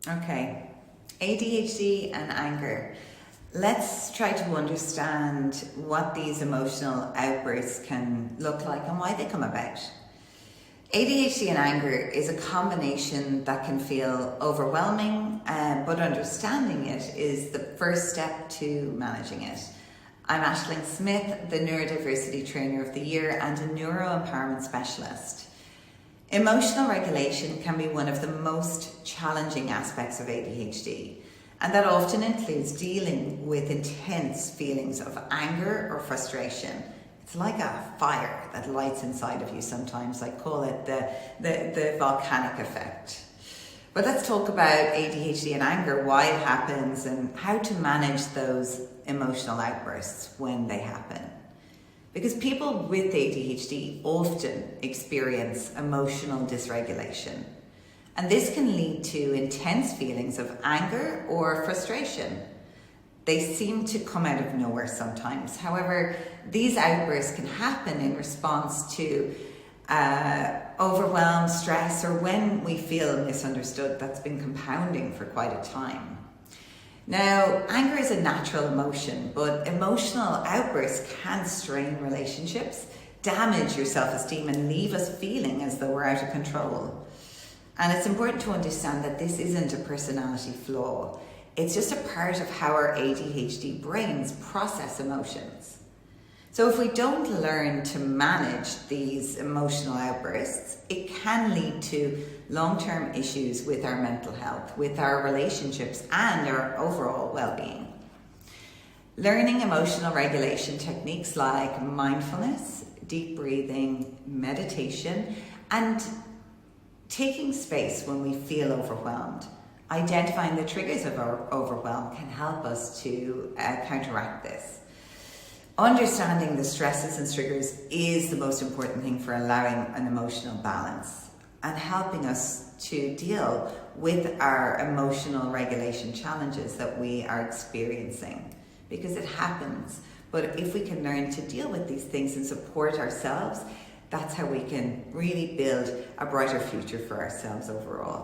Okay, ADHD and anger. Let's try to understand what these emotional outbursts can look like and why they come about. ADHD and anger is a combination that can feel overwhelming, but understanding it is the first step to managing it. I'm Aisling Smith, the Neurodiversity Trainer of the Year and a NeuroEmpowerment Specialist. Emotional regulation can be one of the most challenging aspects of ADHD, and that often includes dealing with intense feelings of anger or frustration. It's like a fire that lights inside of you sometimes. I call it the volcanic effect. But let's talk about ADHD and anger, why it happens, and how to manage those emotional outbursts when they happen. Because people with ADHD often experience emotional dysregulation. And this can lead to intense feelings of anger or frustration. They seem to come out of nowhere sometimes. However, these outbursts can happen in response to overwhelm, stress, or when we feel misunderstood that's been compounding for quite a time. Now, anger is a natural emotion, but emotional outbursts can strain relationships, damage your self-esteem, and leave us feeling as though we're out of control. And it's important to understand that this isn't a personality flaw. It's just a part of how our ADHD brains process emotions. So if we don't learn to manage these emotional outbursts, it can lead to long-term issues with our mental health, with our relationships, and our overall well-being. Learning emotional regulation techniques like mindfulness, deep breathing, meditation, and taking space when we feel overwhelmed, identifying the triggers of our overwhelm can help us to counteract this. Understanding the stresses and triggers is the most important thing for allowing an emotional balance and helping us to deal with our emotional regulation challenges that we are experiencing, because it happens. But if we can learn to deal with these things and support ourselves, that's how we can really build a brighter future for ourselves overall.